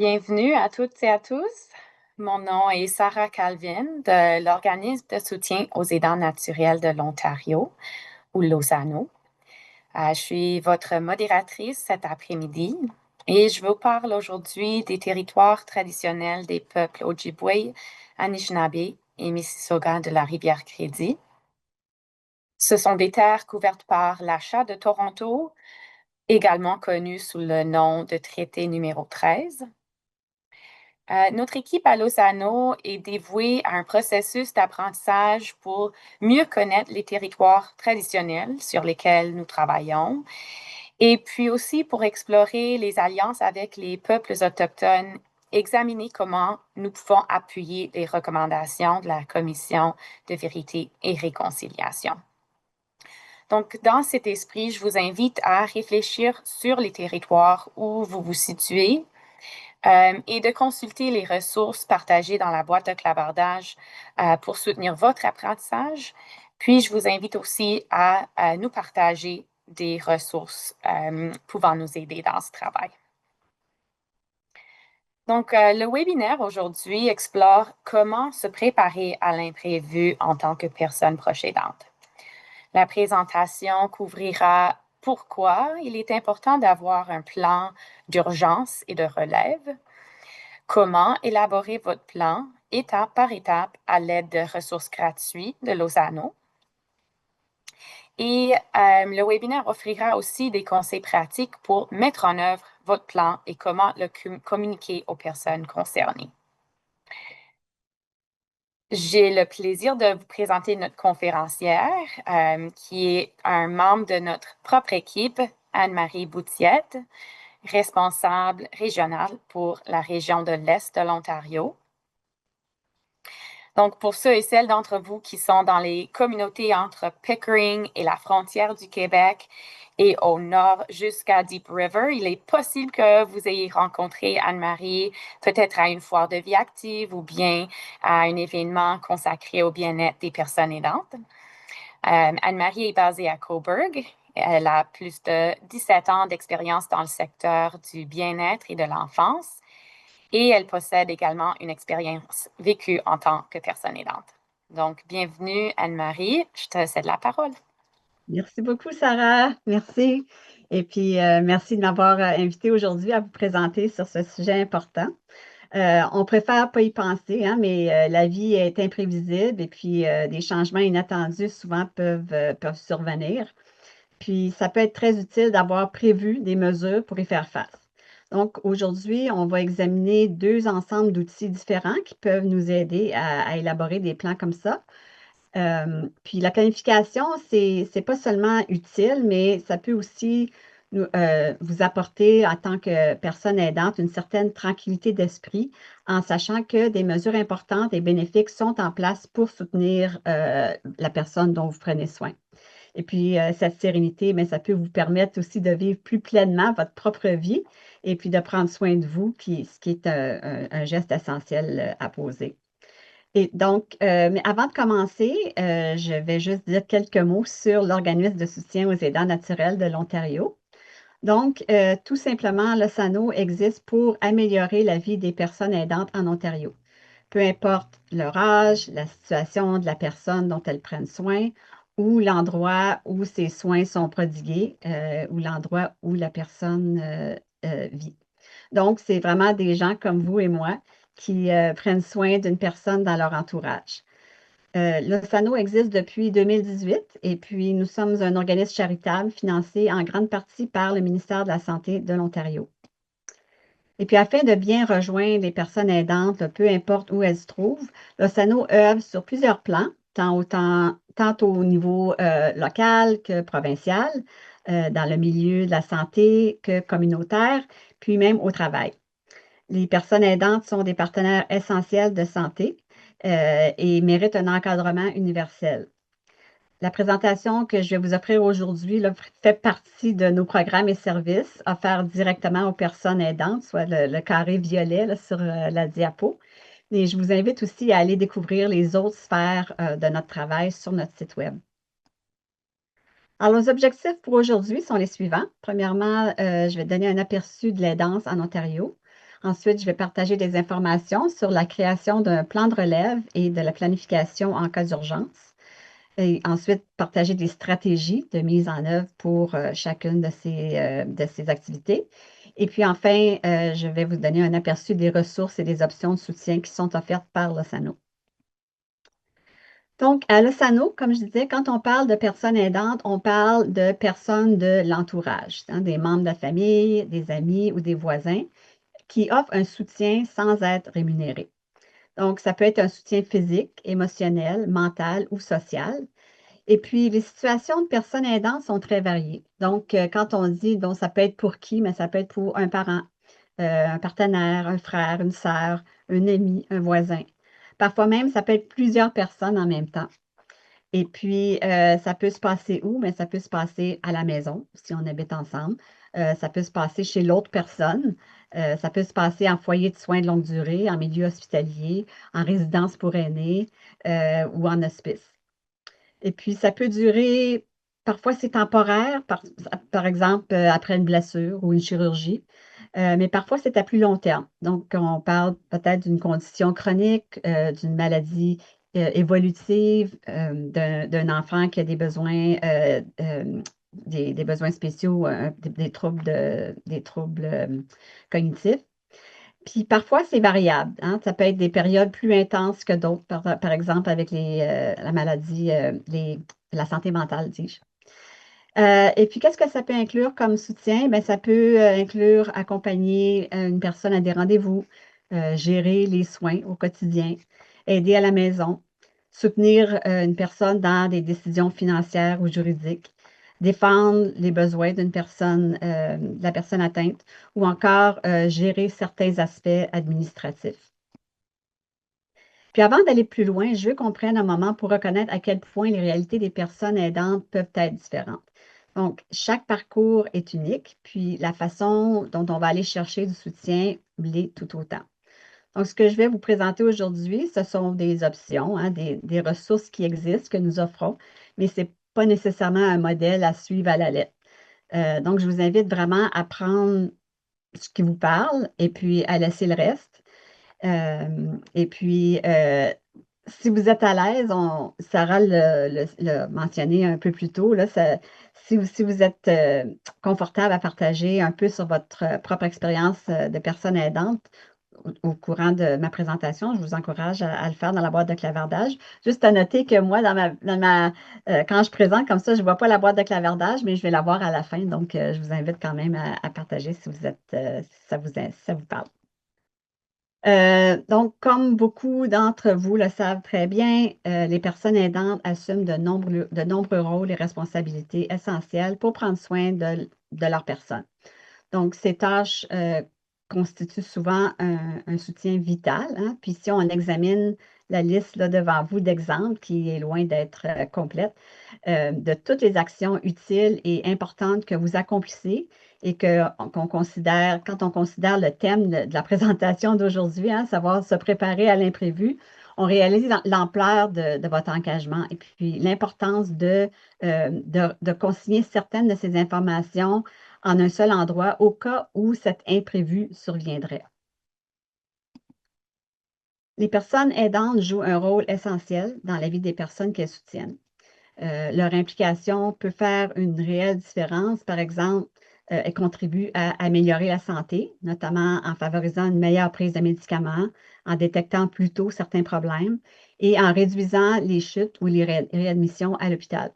Bienvenue à toutes et à tous. Mon nom est Sarah Calvin de l'Organisme de soutien aux aidants naturels de l'Ontario, ou l'OSANO. Je suis votre modératrice cet après-midi et je vous parle aujourd'hui des territoires traditionnels des peuples Ojibwe, Anishinaabe et Mississauga de la Rivière-Crédit. Ce sont des terres couvertes par l'achat de Toronto, également connu sous le nom de traité numéro 13. Notre équipe à Lozano est dévouée à un processus d'apprentissage pour mieux connaître les territoires traditionnels sur lesquels nous travaillons et puis aussi pour explorer les alliances avec les peuples autochtones, examiner comment nous pouvons appuyer les recommandations de la Commission de vérité et réconciliation. Donc, dans cet esprit, je vous invite à réfléchir sur les territoires où vous vous situez et de consulter les ressources partagées dans la boîte de clavardage pour soutenir votre apprentissage. Puis, je vous invite aussi à nous partager des ressources pouvant nous aider dans ce travail. Donc, le webinaire aujourd'hui explore comment se préparer à l'imprévu en tant que personne proche aidante. La présentation couvrira pourquoi il est important d'avoir un plan d'urgence et de relève, comment élaborer votre plan étape par étape à l'aide de ressources gratuites de Lozano. Et le webinaire offrira aussi des conseils pratiques pour mettre en œuvre votre plan et comment le communiquer aux personnes concernées. J'ai le plaisir de vous présenter notre conférencière, qui est un membre de notre propre équipe, Anne-Marie Boutiette, responsable régionale pour la région de l'Est de l'Ontario. Donc, pour ceux et celles d'entre vous qui sont dans les communautés entre Pickering et la frontière du Québec et au nord jusqu'à Deep River, il est possible que vous ayez rencontré Anne-Marie peut-être à une foire de vie active ou bien à un événement consacré au bien-être des personnes aidantes. Anne-Marie est basée à Cobourg. Elle a plus de 17 ans d'expérience dans le secteur du bien-être et de l'enfance. Et elle possède également une expérience vécue en tant que personne aidante. Donc, bienvenue Anne-Marie, je te cède la parole. Merci beaucoup, Sarah. Merci. Et puis, merci de m'avoir invité aujourd'hui à vous présenter sur ce sujet important. On préfère pas y penser, hein, mais la vie est imprévisible et puis des changements inattendus souvent peuvent survenir. Puis, ça peut être très utile d'avoir prévu des mesures pour y faire face. Donc, aujourd'hui, on va examiner deux ensembles d'outils différents qui peuvent nous aider à élaborer des plans comme ça. Puis la planification, c'est pas seulement utile, mais ça peut aussi vous apporter, en tant que personne aidante, une certaine tranquillité d'esprit en sachant que des mesures importantes et bénéfiques sont en place pour soutenir la personne dont vous prenez soin. Et puis, cette sérénité, mais ça peut vous permettre aussi de vivre plus pleinement votre propre vie et puis de prendre soin de vous, ce qui est un geste essentiel à poser. Et donc, mais avant de commencer, je vais juste dire quelques mots sur l'Organisme de soutien aux aidants naturels de l'Ontario. Donc, tout simplement, l'OSANO existe pour améliorer la vie des personnes aidantes en Ontario. Peu importe leur âge, la situation de la personne dont elles prennent soin ou l'endroit où ces soins sont prodigués ou l'endroit où la personne vit. Donc, c'est vraiment des gens comme vous et moi qui prennent soin d'une personne dans leur entourage. L'OSANO existe depuis 2018 et puis nous sommes un organisme charitable financé en grande partie par le ministère de la Santé de l'Ontario. Et puis, afin de bien rejoindre les personnes aidantes, peu importe où elles se trouvent, l'OSANO œuvre sur plusieurs plans, tant au niveau local que provincial, dans le milieu de la santé que communautaire, puis même au travail. Les personnes aidantes sont des partenaires essentiels de santé et méritent un encadrement universel. La présentation que je vais vous offrir aujourd'hui fait partie de nos programmes et services offerts directement aux personnes aidantes, soit le carré violet là, sur la diapo. Et je vous invite aussi à aller découvrir les autres sphères de notre travail sur notre site Web. Alors, nos objectifs pour aujourd'hui sont les suivants. Premièrement, je vais donner un aperçu de l'aidance en Ontario. Ensuite, je vais partager des informations sur la création d'un plan de relève et de la planification en cas d'urgence. Et ensuite, partager des stratégies de mise en œuvre pour chacune de ces activités. Et puis enfin, je vais vous donner un aperçu des ressources et des options de soutien qui sont offertes par l'OSANO. Donc, à l'OSANO, comme je disais, quand on parle de personnes aidantes, on parle de personnes de l'entourage, hein, des membres de la famille, des amis ou des voisins qui offrent un soutien sans être rémunérés. Donc, ça peut être un soutien physique, émotionnel, mental ou social. Et puis, les situations de personnes aidantes sont très variées. Donc, quand on dit, donc, ça peut être pour qui, mais ça peut être pour un parent, un partenaire, un frère, une sœur, un ami, un voisin. Parfois même, ça peut être plusieurs personnes en même temps. Et puis, ça peut se passer où? Mais ça peut se passer à la maison, si on habite ensemble. Ça peut se passer chez l'autre personne. Ça peut se passer en foyer de soins de longue durée, en milieu hospitalier, en résidence pour aînés ou en hospice. Et puis, ça peut durer, parfois c'est temporaire, par exemple, après une blessure ou une chirurgie, mais parfois c'est à plus long terme. Donc, on parle peut-être d'une condition chronique, d'une maladie évolutive, d'un enfant qui a des besoins, des besoins spéciaux, des troubles cognitifs. Puis parfois, c'est variable, hein. Ça peut être des périodes plus intenses que d'autres, par exemple avec la maladie, la santé mentale, dis-je. Et puis, qu'est-ce que ça peut inclure comme soutien? Bien, ça peut inclure accompagner une personne à des rendez-vous, gérer les soins au quotidien, aider à la maison, soutenir une personne dans des décisions financières ou juridiques, défendre les besoins de la personne atteinte, ou encore gérer certains aspects administratifs. Puis avant d'aller plus loin, je veux qu'on prenne un moment pour reconnaître à quel point les réalités des personnes aidantes peuvent être différentes. Donc, chaque parcours est unique, puis la façon dont on va aller chercher du soutien l'est tout autant. Donc, ce que je vais vous présenter aujourd'hui, ce sont des options, hein, des ressources qui existent, que nous offrons, mais ce n'est pas nécessairement un modèle à suivre à la lettre. Donc, je vous invite vraiment à prendre ce qui vous parle et puis à laisser le reste. Et puis, si vous êtes à l'aise, Sarah l'a mentionné un peu plus tôt, là, si vous êtes confortable à partager un peu sur votre propre expérience de personne aidante au courant de ma présentation, je vous encourage à le faire dans la boîte de clavardage. Juste à noter que moi, quand je présente comme ça, je ne vois pas la boîte de clavardage, mais je vais la voir à la fin. Donc, je vous invite quand même à partager si vous êtes, si ça vous parle. Donc, comme beaucoup d'entre vous le savent très bien, les personnes aidantes assument de nombreux rôles et responsabilités essentielles pour prendre soin de leur personne. Donc, ces tâches constituent souvent un soutien vital, hein. Puis si on examine la liste là, devant vous d'exemples, qui est loin d'être complète, de toutes les actions utiles et importantes que vous accomplissez et qu'on considère, quand on considère le thème de la présentation d'aujourd'hui, hein, savoir se préparer à l'imprévu, on réalise l'ampleur de votre engagement et puis l'importance de consigner certaines de ces informations en un seul endroit au cas où cet imprévu surviendrait. Les personnes aidantes jouent un rôle essentiel dans la vie des personnes qu'elles soutiennent. Leur implication peut faire une réelle différence. Par exemple, elles contribuent à améliorer la santé, notamment en favorisant une meilleure prise de médicaments, en détectant plus tôt certains problèmes et en réduisant les chutes ou les réadmissions à l'hôpital.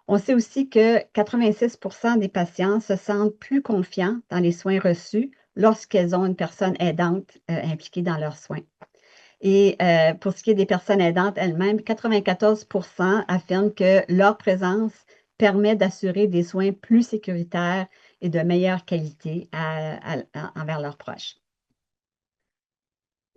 On sait aussi que 86 des patients se sentent plus confiants dans les soins reçus lorsqu'elles ont une personne aidante impliquée dans leurs soins. Et pour ce qui est des personnes aidantes elles-mêmes, 94 affirment que leur présence permet d'assurer des soins plus sécuritaires et de meilleure qualité envers leurs proches.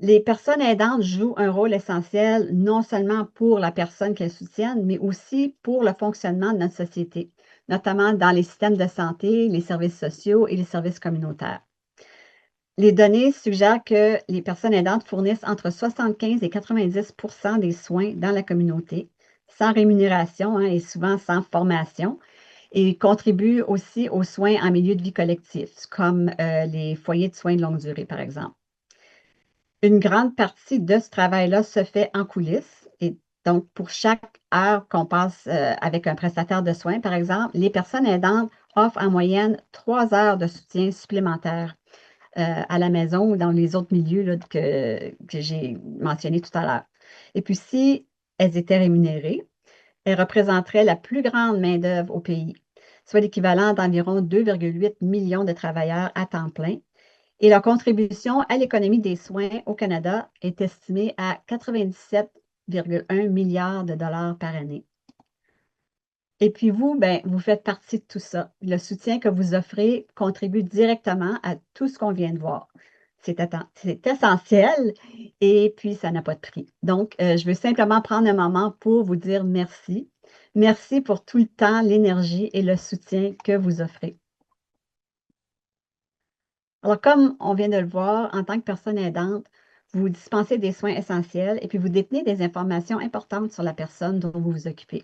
Les personnes aidantes jouent un rôle essentiel non seulement pour la personne qu'elles soutiennent, mais aussi pour le fonctionnement de notre société, notamment dans les systèmes de santé, les services sociaux et les services communautaires. Les données suggèrent que les personnes aidantes fournissent entre 75 et 90 des soins dans la communauté, sans rémunération, hein, et souvent sans formation. et contribuent aussi aux soins en milieu de vie collectif, comme les foyers de soins de longue durée, par exemple. Une grande partie de ce travail-là se fait en coulisses. Et donc, pour chaque heure qu'on passe avec un prestataire de soins, par exemple, les personnes aidantes offrent en moyenne 3 heures de soutien supplémentaire à la maison ou dans les autres milieux là, que j'ai mentionnés tout à l'heure. Et puis, si elles étaient rémunérées, elles représenteraient la plus grande main-d'œuvre au pays, soit l'équivalent d'environ 2,8 millions de travailleurs à temps plein, et leur contribution à l'économie des soins au Canada est estimée à 97,1 milliards de dollars par année. Et puis vous, ben, vous faites partie de tout ça. Le soutien que vous offrez contribue directement à tout ce qu'on vient de voir. C'est essentiel et puis ça n'a pas de prix. Donc, je veux simplement prendre un moment pour vous dire merci. Merci pour tout le temps, l'énergie et le soutien que vous offrez. Alors, comme on vient de le voir, en tant que personne aidante, vous dispensez des soins essentiels et puis vous détenez des informations importantes sur la personne dont vous vous occupez.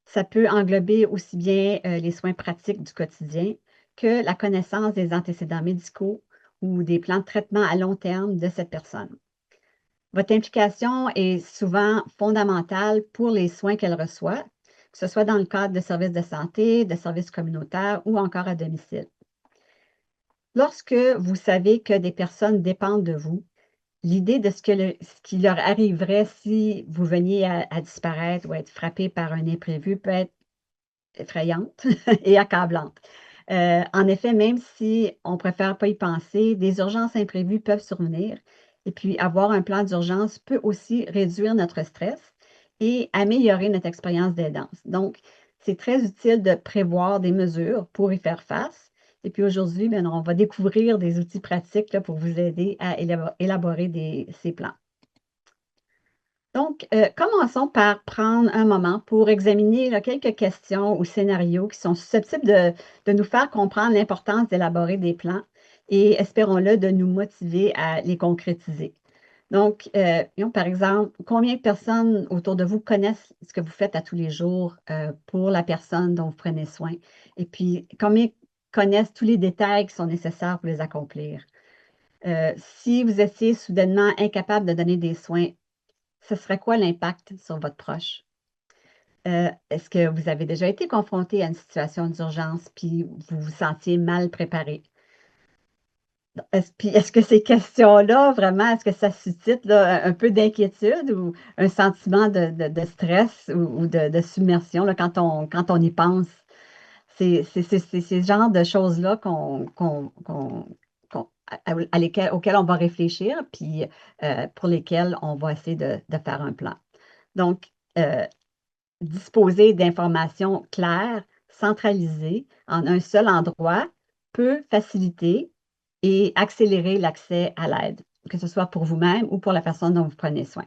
Ça peut englober aussi bien les soins pratiques du quotidien que la connaissance des antécédents médicaux ou des plans de traitement à long terme de cette personne. Votre implication est souvent fondamentale pour les soins qu'elle reçoit, que ce soit dans le cadre de services de santé, de services communautaires ou encore à domicile. Lorsque vous savez que des personnes dépendent de vous, l'idée de ce qui leur arriverait si vous veniez à disparaître ou à être frappé par un imprévu peut être effrayante et accablante. En effet, même si on préfère pas y penser, des urgences imprévues peuvent survenir. Et puis, avoir un plan d'urgence peut aussi réduire notre stress et améliorer notre expérience d'aidance. Donc, c'est très utile de prévoir des mesures pour y faire face. Et puis aujourd'hui, bien, on va découvrir des outils pratiques là, pour vous aider à élaborer ces plans. Donc, commençons par prendre un moment pour examiner là, quelques questions ou scénarios qui sont susceptibles de nous faire comprendre l'importance d'élaborer des plans et, espérons-le, de nous motiver à les concrétiser. Donc, par exemple, combien de personnes autour de vous connaissent ce que vous faites à tous les jours pour la personne dont vous prenez soin? Et puis, combien connaissent tous les détails qui sont nécessaires pour les accomplir? Si vous étiez soudainement incapable de donner des soins, ce serait quoi l'impact sur votre proche? Est-ce que vous avez déjà été confronté à une situation d'urgence puis vous vous sentiez mal préparé? Est-ce que ces questions-là, vraiment, est-ce que ça suscite là, un peu d'inquiétude ou un sentiment de stress ou de submersion là, quand on y pense? C'est ces genres de choses-là auxquelles on va réfléchir, puis pour lesquelles on va essayer de faire un plan. Donc, disposer d'informations claires, centralisées en un seul endroit peut faciliter et accélérer l'accès à l'aide, que ce soit pour vous-même ou pour la personne dont vous prenez soin.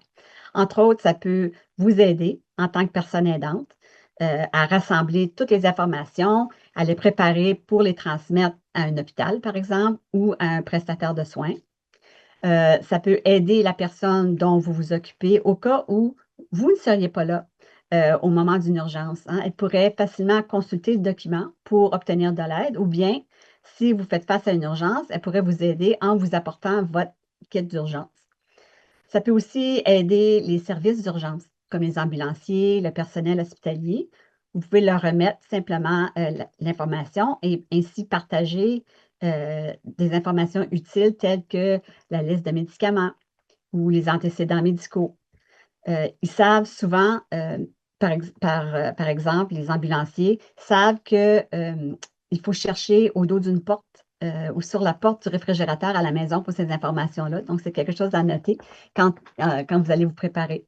Entre autres, ça peut vous aider en tant que personne aidante à rassembler toutes les informations, à les préparer pour les transmettre à un hôpital, par exemple, ou à un prestataire de soins. Ça peut aider la personne dont vous vous occupez au cas où vous ne seriez pas là au moment d'une urgence. Hein. Elle pourrait facilement consulter le document pour obtenir de l'aide ou bien, si vous faites face à une urgence, elle pourrait vous aider en vous apportant votre kit d'urgence. Ça peut aussi aider les services d'urgence, comme les ambulanciers, le personnel hospitalier. Vous pouvez leur remettre simplement l'information et ainsi partager des informations utiles telles que la liste de médicaments ou les antécédents médicaux. Ils savent souvent, par exemple, les ambulanciers savent que il faut chercher au dos d'une porte ou sur la porte du réfrigérateur à la maison pour ces informations-là. Donc, c'est quelque chose à noter quand vous allez vous préparer.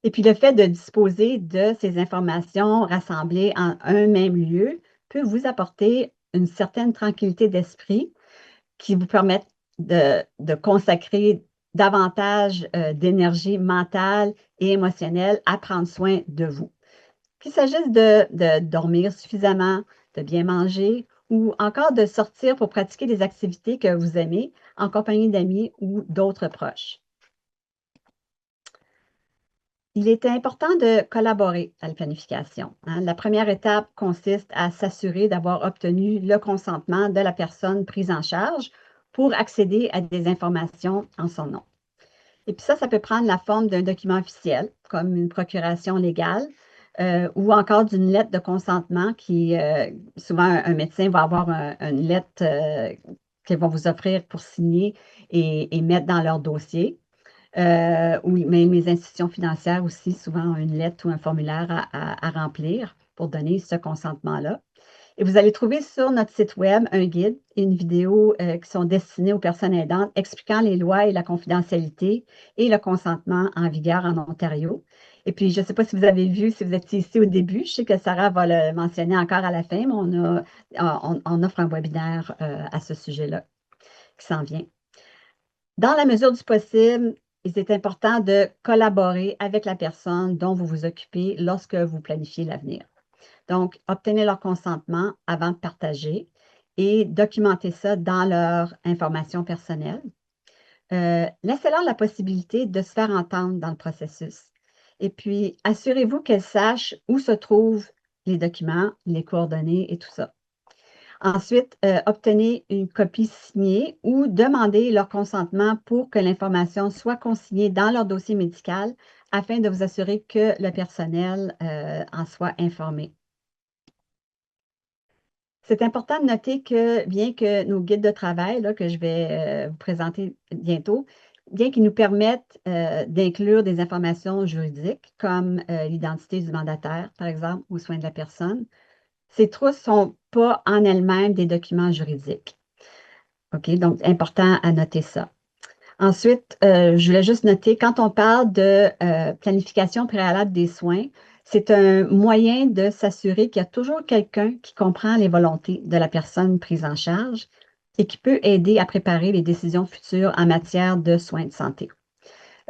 Et puis, le fait de disposer de ces informations rassemblées en un même lieu peut vous apporter une certaine tranquillité d'esprit qui vous permettent de consacrer davantage d'énergie mentale et émotionnelle à prendre soin de vous. Qu'il s'agisse de dormir suffisamment, de bien manger ou encore de sortir pour pratiquer des activités que vous aimez en compagnie d'amis ou d'autres proches. Il est important de collaborer à la planification, hein. La première étape consiste à s'assurer d'avoir obtenu le consentement de la personne prise en charge pour accéder à des informations en son nom. Et puis ça peut prendre la forme d'un document officiel, comme une procuration légale, ou encore d'une lettre de consentement qui, souvent, un médecin va avoir une lettre qu'ils vont vous offrir pour signer et mettre dans leur dossier. Ou même les institutions financières aussi, souvent, ont une lettre ou un formulaire à remplir pour donner ce consentement-là. Et vous allez trouver sur notre site web un guide et une vidéo qui sont destinés aux personnes aidantes expliquant les lois et la confidentialité et le consentement en vigueur en Ontario. Et puis, je ne sais pas si vous avez vu, si vous étiez ici au début, je sais que Sarah va le mentionner encore à la fin, mais on offre un webinaire à ce sujet-là qui s'en vient. Dans la mesure du possible, il est important de collaborer avec la personne dont vous vous occupez lorsque vous planifiez l'avenir. Donc, obtenez leur consentement avant de partager et documentez ça dans leur information personnelle. Laissez-leur la possibilité de se faire entendre dans le processus. Et puis, assurez-vous qu'elles sachent où se trouvent les documents, les coordonnées et tout ça. Ensuite, obtenez une copie signée ou demandez leur consentement pour que l'information soit consignée dans leur dossier médical afin de vous assurer que le personnel en soit informé. C'est important de noter que bien que nos guides de travail, là, que je vais vous présenter bientôt, bien qu'ils nous permettent d'inclure des informations juridiques comme l'identité du mandataire, par exemple, ou soins de la personne, ces trousses ne sont pas en elles-mêmes des documents juridiques. OK, donc important à noter ça. Ensuite, je voulais juste noter, quand on parle de planification préalable des soins, c'est un moyen de s'assurer qu'il y a toujours quelqu'un qui comprend les volontés de la personne prise en charge et qui peut aider à préparer les décisions futures en matière de soins de santé.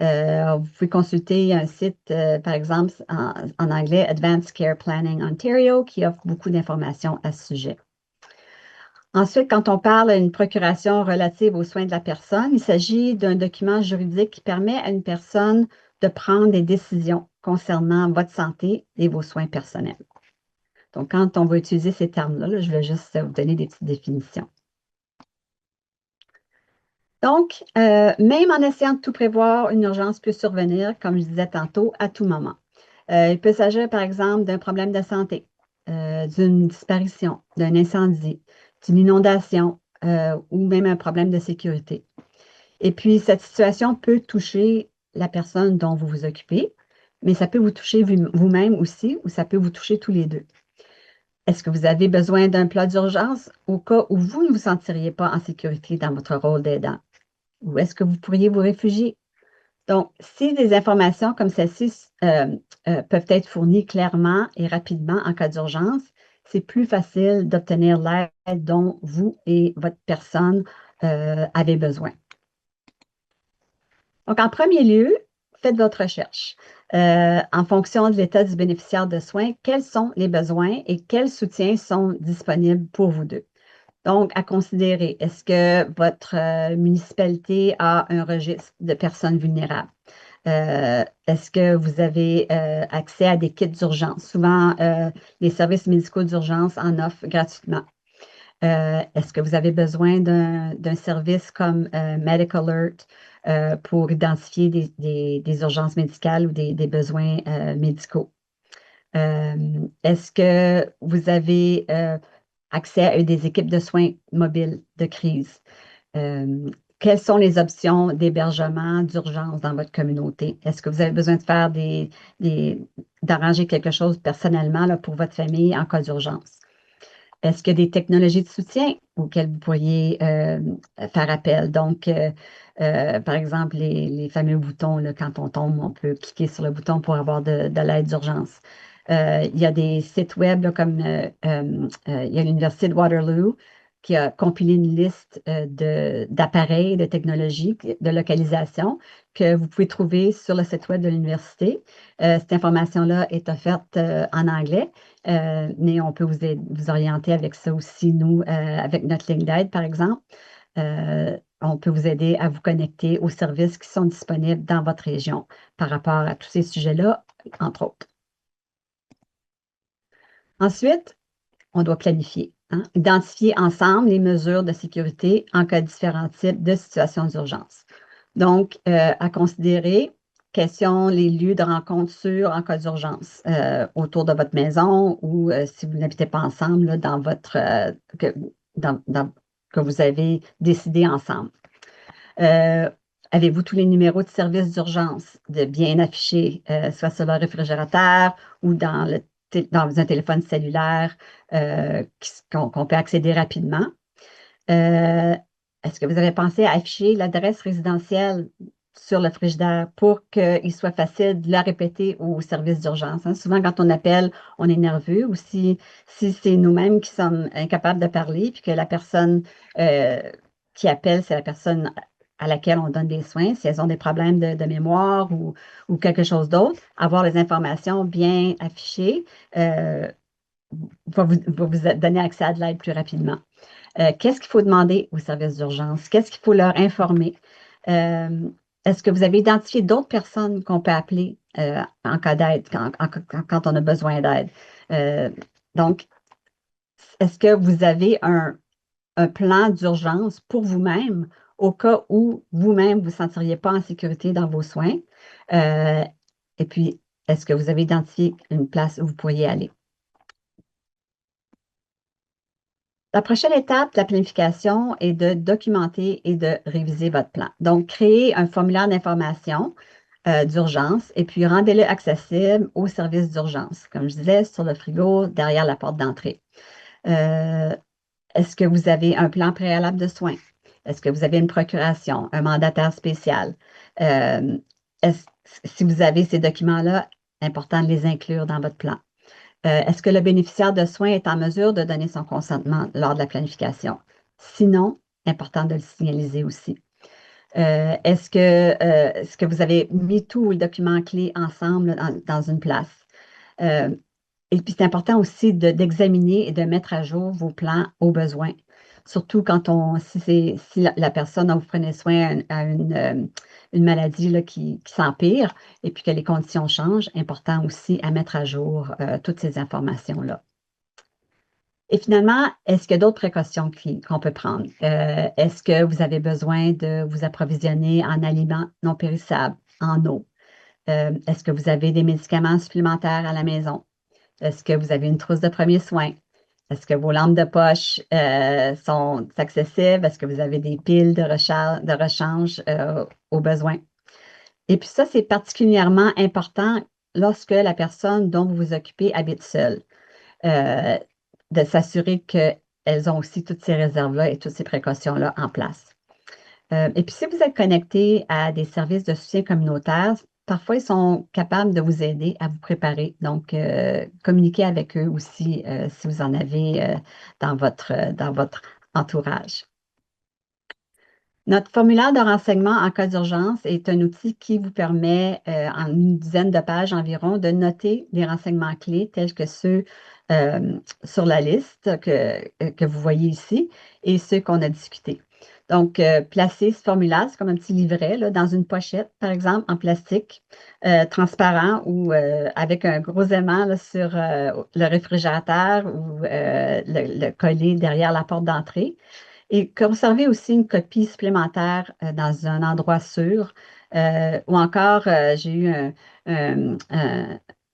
Vous pouvez consulter un site, par exemple, en anglais, Advanced Care Planning Ontario, qui offre beaucoup d'informations à ce sujet. Ensuite, quand on parle d'une procuration relative aux soins de la personne, il s'agit d'un document juridique qui permet à une personne de prendre des décisions concernant votre santé et vos soins personnels. Donc, quand on va utiliser ces termes-là, je vais juste vous donner des petites définitions. Donc, même en essayant de tout prévoir, une urgence peut survenir, comme je disais tantôt, à tout moment. Il peut s'agir, par exemple, d'un problème de santé, d'une disparition, d'un incendie, d'une inondation ou même un problème de sécurité. Et puis, cette situation peut toucher la personne dont vous vous occupez, mais ça peut vous toucher vous-même aussi ou ça peut vous toucher tous les deux. Est-ce que vous avez besoin d'un plat d'urgence au cas où vous ne vous sentiriez pas en sécurité dans votre rôle d'aidant? Ou est-ce que vous pourriez vous réfugier? Donc, si des informations comme celle-ci peuvent être fournies clairement et rapidement en cas d'urgence, c'est plus facile d'obtenir l'aide dont vous et votre personne avez besoin. Donc, en premier lieu, faites votre recherche. En fonction de l'état du bénéficiaire de soins, quels sont les besoins et quels soutiens sont disponibles pour vous deux? Donc, à considérer, est-ce que votre municipalité a un registre de personnes vulnérables? Est-ce que vous avez accès à des kits d'urgence? Souvent, les services médicaux d'urgence en offrent gratuitement. Est-ce que vous avez besoin d'un service comme Medical Alert pour identifier des urgences médicales ou des besoins médicaux? Est-ce que vous avez accès à des équipes de soins mobiles de crise? Quelles sont les options d'hébergement d'urgence dans votre communauté? Est-ce que vous avez besoin de faire d'arranger quelque chose personnellement là, pour votre famille en cas d'urgence? Est-ce qu'il y a des technologies de soutien auxquelles vous pourriez faire appel? Donc, par exemple, les fameux boutons, là, quand on tombe, on peut cliquer sur le bouton pour avoir de l'aide d'urgence. Il y a des sites web là, comme il y a l'Université de Waterloo qui a compilé une liste d'appareils, de technologies, de localisation que vous pouvez trouver sur le site web de l'université. Cette information-là est offerte en anglais, mais on peut vous orienter avec ça aussi, nous, avec notre ligne d'aide, par exemple. on peut vous aider à vous connecter aux services qui sont disponibles dans votre région par rapport à tous ces sujets-là, entre autres. Ensuite, on doit planifier, hein. Identifier ensemble les mesures de sécurité en cas de différents types de situations d'urgence. Donc, à considérer quels sont les lieux de rencontre sûrs en cas d'urgence autour de votre maison ou si vous n'habitez pas ensemble là, dans votre que vous avez décidé ensemble. Avez-vous tous les numéros de service d'urgence de bien affichés, soit sur le réfrigérateur ou dans un téléphone cellulaire qu'on peut accéder rapidement? Est-ce que vous avez pensé à afficher l'adresse résidentielle sur le frigidaire pour qu'il soit facile de la répéter au service d'urgence, hein? Souvent, quand on appelle, on est nerveux ou si c'est nous-mêmes qui sommes incapables de parler puis que la personne qui appelle, c'est la personne à laquelle on donne des soins, si elles ont des problèmes de mémoire ou quelque chose d'autre, avoir les informations bien affichées va vous donner accès à de l'aide plus rapidement. Qu'est-ce qu'il faut demander aux services d'urgence? Qu'est-ce qu'il faut leur informer? Est-ce que vous avez identifié d'autres personnes qu'on peut appeler en cas d'aide, quand on a besoin d'aide? Donc, est-ce que vous avez un plan d'urgence pour vous-même au cas où vous-même vous ne vous sentiriez pas en sécurité dans vos soins? Et puis, est-ce que vous avez identifié une place où vous pourriez aller? La prochaine étape de la planification est de documenter et de réviser votre plan. Donc, créez un formulaire d'information d'urgence et puis rendez-le accessible aux services d'urgence, comme je disais, sur le frigo, derrière la porte d'entrée. Est-ce que vous avez un plan préalable de soins? Est-ce que vous avez une procuration, un mandataire spécial? Euh, si vous avez ces documents-là, important de les inclure dans votre plan. Est-ce que le bénéficiaire de soins est en mesure de donner son consentement lors de la planification? Sinon, important de le signaliser aussi. Est-ce que vous avez mis tout le document clé ensemble dans une place? Et puis, c'est important aussi d'examiner et de mettre à jour vos plans aux besoins. Surtout si la personne dont vous prenez soin a une maladie là, qui s'empire et puis que les conditions changent, important aussi à mettre à jour toutes ces informations-là. Et finalement, est-ce qu'il y a d'autres précautions qu'on peut prendre? Est-ce que vous avez besoin de vous approvisionner en aliments non périssables, en eau? Est-ce que vous avez des médicaments supplémentaires à la maison? Est-ce que vous avez une trousse de premiers soins? Est-ce que vos lampes de poche sont accessibles? Est-ce que vous avez des piles de rechange au besoin? Et puis ça, c'est particulièrement important lorsque la personne dont vous vous occupez habite seule. De s'assurer qu'elles ont aussi toutes ces réserves-là et toutes ces précautions-là en place. Et puis, si vous êtes connecté à des services de soutien communautaire, parfois, ils sont capables de vous aider à vous préparer. Donc, communiquez avec eux aussi si vous en avez dans votre entourage. Notre formulaire de renseignement en cas d'urgence est un outil qui vous permet, en une dizaine de pages environ, de noter les renseignements clés tels que ceux sur la liste que vous voyez ici et ceux qu'on a discutés. Donc, placez ce formulaire, c'est comme un petit livret là, dans une pochette, par exemple, en plastique transparent ou avec un gros aimant là, sur le réfrigérateur ou le coller derrière la porte d'entrée. Et conserver aussi une copie supplémentaire dans un endroit sûr. Ou encore, j'ai eu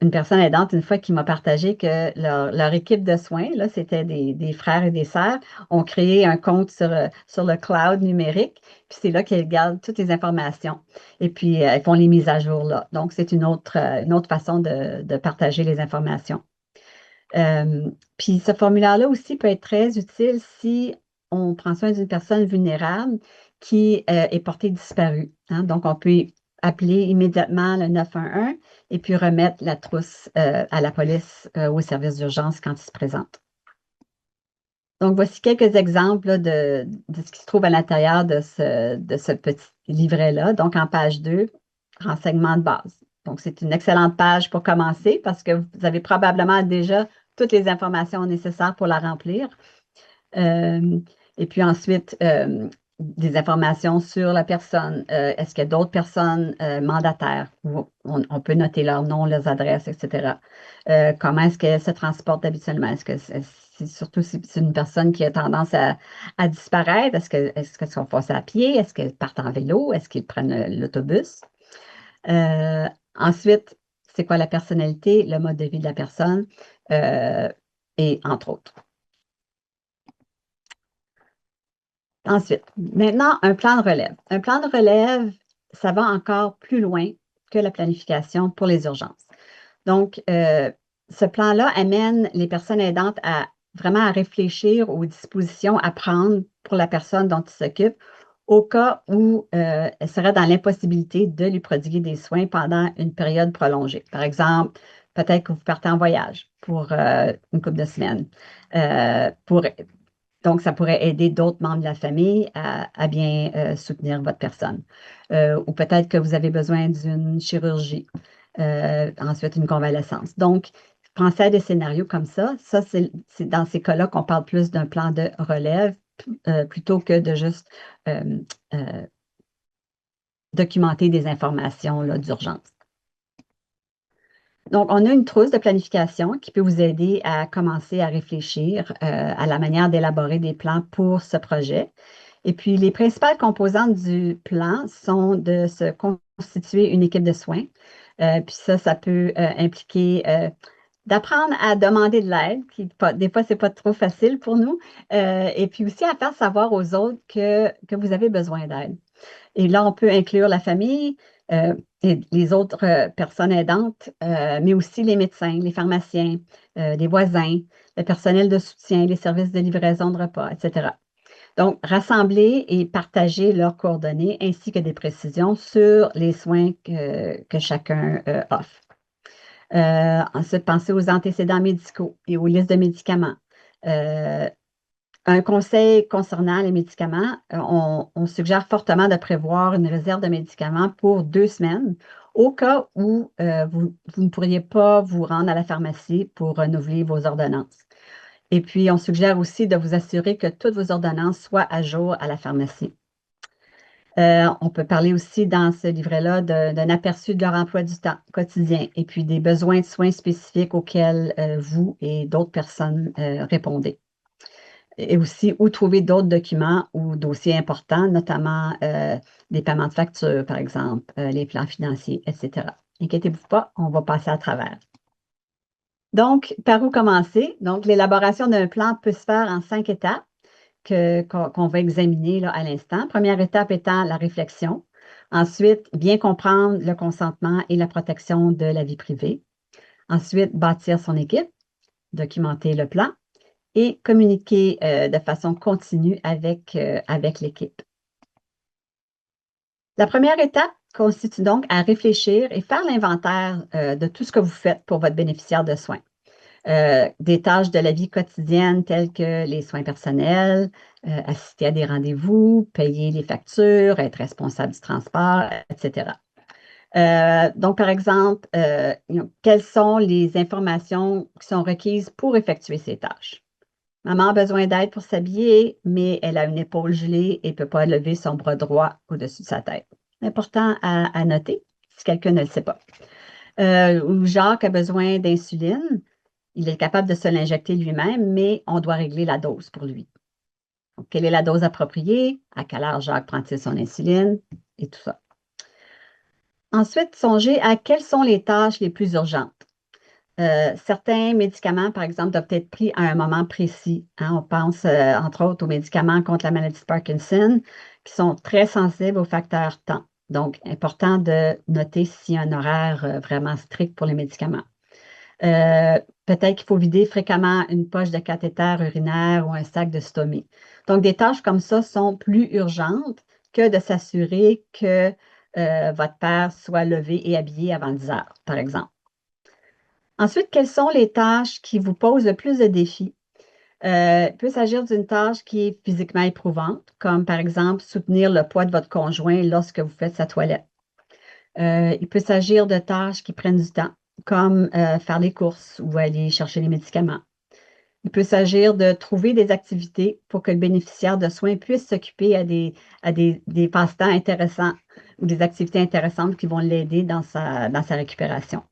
une personne aidante une fois qui m'a partagé que leur équipe de soins, là, c'était des frères et des sœurs, ont créé un compte sur le cloud numérique. Puis c'est là qu'elles gardent toutes les informations. Et puis, elles font les mises à jour là. Donc, c'est une autre façon de partager les informations. Puis ce formulaire-là aussi peut être très utile si on prend soin d'une personne vulnérable qui est portée disparue, hein. Donc, on peut appeler immédiatement le 911 et puis remettre la trousse à la police ou au service d'urgence quand il se présente. Donc, voici quelques exemples là, de ce qui se trouve à l'intérieur de ce petit livret-là. Donc, en page 2, renseignements de base. Donc, c'est une excellente page pour commencer parce que vous avez probablement déjà toutes les informations nécessaires pour la remplir. Et puis ensuite, des informations sur la personne. Est-ce qu'il y a d'autres personnes mandataires? On peut noter leur nom, leurs adresses, etc. Comment est-ce qu'elle se transporte habituellement? Est-ce que surtout si c'est une personne qui a tendance à disparaître, est-ce qu'elles sont passées à pied? Est-ce qu'elles partent en vélo? Est-ce qu'ils prennent l'autobus? Ensuite, c'est quoi la personnalité, le mode de vie de la personne, euh, et entre autres. Ensuite, maintenant, un plan de relève. Un plan de relève, ça va encore plus loin que la planification pour les urgences. Donc, ce plan-là amène les personnes aidantes à vraiment à réfléchir aux dispositions à prendre pour la personne dont ils s'occupent au cas où elle serait dans l'impossibilité de lui prodiguer des soins pendant une période prolongée. Par exemple, peut-être que vous partez en voyage pour une couple de semaines. Donc, ça pourrait aider d'autres membres de la famille à bien soutenir votre personne. Ou peut-être que vous avez besoin d'une chirurgie, ensuite une convalescence. Donc, pensez à des scénarios comme ça. Ça, c'est dans ces cas-là qu'on parle plus d'un plan de relève plutôt que de juste euh, euh, documenter des informations là, d'urgence. Donc, on a une trousse de planification qui peut vous aider à commencer à réfléchir à la manière d'élaborer des plans pour ce projet. Et puis, les principales composantes du plan sont de se constituer une équipe de soins. Puis ça peut impliquer d'apprendre à demander de l'aide, qui des fois, c'est pas trop facile pour nous. Et puis aussi à faire savoir aux autres que vous avez besoin d'aide. Et là, on peut inclure la famille et les autres personnes aidantes, mais aussi les médecins, les pharmaciens, les voisins, le personnel de soutien, les services de livraison de repas, etc. Donc, rassembler et partager leurs coordonnées ainsi que des précisions sur les soins que chacun offre. Ensuite, pensez aux antécédents médicaux et aux listes de médicaments. Un conseil concernant les médicaments, on suggère fortement de prévoir une réserve de médicaments pour 2 semaines au cas où vous ne pourriez pas vous rendre à la pharmacie pour renouveler vos ordonnances. Et puis, on suggère aussi de vous assurer que toutes vos ordonnances soient à jour à la pharmacie. On peut parler aussi dans ce livret-là d'un aperçu de leur emploi du temps quotidien et puis des besoins de soins spécifiques auxquels vous et d'autres personnes répondez. Et aussi, où trouver d'autres documents ou dossiers importants, notamment des paiements de factures, par exemple, les plans financiers, etc. Inquiétez-vous pas, on va passer à travers. Donc, par où commencer? Donc, l'élaboration d'un plan peut se faire en 5 étapes qu'on va examiner là, à l'instant. Première étape étant la réflexion. Ensuite, bien comprendre le consentement et la protection de la vie privée. Ensuite, bâtir son équipe, documenter le plan et communiquer de façon continue avec l'équipe. La première étape consiste donc à réfléchir et faire l'inventaire de tout ce que vous faites pour votre bénéficiaire de soins. Des tâches de la vie quotidienne telles que les soins personnels, assister à des rendez-vous, payer les factures, être responsable du transport, etc. Donc, par exemple, quelles sont les informations qui sont requises pour effectuer ces tâches? Maman a besoin d'aide pour s'habiller, mais elle a une épaule gelée et ne peut pas lever son bras droit au-dessus de sa tête. Important à noter si quelqu'un ne le sait pas. Ou Jacques a besoin d'insuline. Il est capable de se l'injecter lui-même, mais on doit régler la dose pour lui. Donc, quelle est la dose appropriée? À quelle heure Jacques prend-il son insuline? Et tout ça. Ensuite, songez à quelles sont les tâches les plus urgentes. Certains médicaments, par exemple, doivent être pris à un moment précis. Hein. On pense, entre autres, aux médicaments contre la maladie de Parkinson, qui sont très sensibles au facteur temps. Donc, important de noter s'il y a un horaire vraiment strict pour les médicaments. Peut-être qu'il faut vider fréquemment une poche de cathéter urinaire ou un sac de stomie. Donc, des tâches comme ça sont plus urgentes que de s'assurer que votre père soit levé et habillé avant 10 heures, par exemple. Ensuite, quelles sont les tâches qui vous posent le plus de défis? Il peut s'agir d'une tâche qui est physiquement éprouvante, comme par exemple soutenir le poids de votre conjoint lorsque vous faites sa toilette. Il peut s'agir de tâches qui prennent du temps, comme faire les courses ou aller chercher les médicaments. Il peut s'agir de trouver des activités pour que le bénéficiaire de soins puisse s'occuper des passe-temps intéressants ou des activités intéressantes qui vont l'aider dans sa récupération.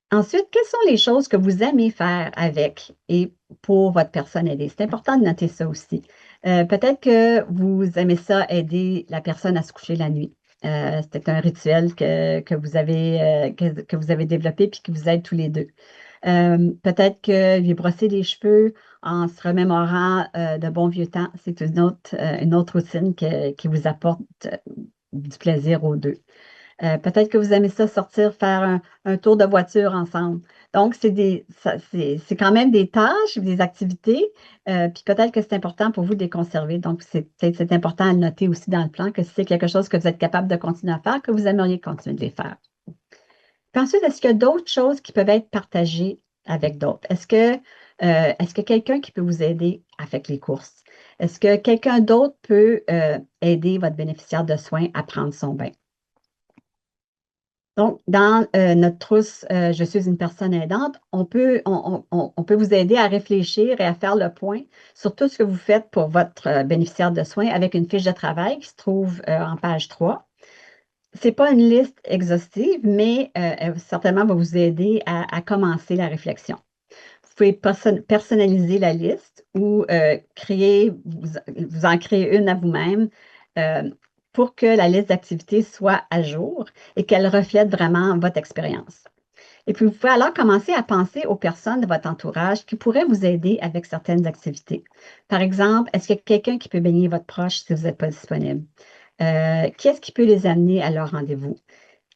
Ensuite, quelles sont les choses que vous aimez faire avec et pour votre personne aidée? C'est important de noter ça aussi. Peut-être que vous aimez ça aider la personne à se coucher la nuit. C'est un rituel que vous avez développé puis qui vous aide tous les deux. Peut-être que lui brosser les cheveux en se remémorant de bons vieux temps, c'est une autre routine qui vous apporte du plaisir aux deux. Peut-être que vous aimez ça sortir, faire un tour de voiture ensemble. Donc, c'est quand même des tâches, des activités, puis peut-être que c'est important pour vous de les conserver. Donc, c'est important à le noter aussi dans le plan que si c'est quelque chose que vous êtes capable de continuer à faire, que vous aimeriez continuer de les faire. Puis ensuite, est-ce qu'il y a d'autres choses qui peuvent être partagées avec d'autres? Est-ce que quelqu'un qui peut vous aider avec les courses? Est-ce que quelqu'un d'autre peut aider votre bénéficiaire de soins à prendre son bain? Donc, dans notre trousse Je suis une personne aidante, on peut vous aider à réfléchir et à faire le point sur tout ce que vous faites pour votre bénéficiaire de soins avec une fiche de travail qui se trouve en page 3. Ce n'est pas une liste exhaustive, mais elle certainement va vous aider à commencer la réflexion. Vous pouvez personnaliser la liste ou vous en créer une à vous-même euh, pour que la liste d'activités soit à jour et qu'elle reflète vraiment votre expérience. Et puis, vous pouvez alors commencer à penser aux personnes de votre entourage qui pourraient vous aider avec certaines activités. Par exemple, est-ce qu'il y a quelqu'un qui peut baigner votre proche si vous n'êtes pas disponible? Qui est-ce qui peut les amener à leur rendez-vous?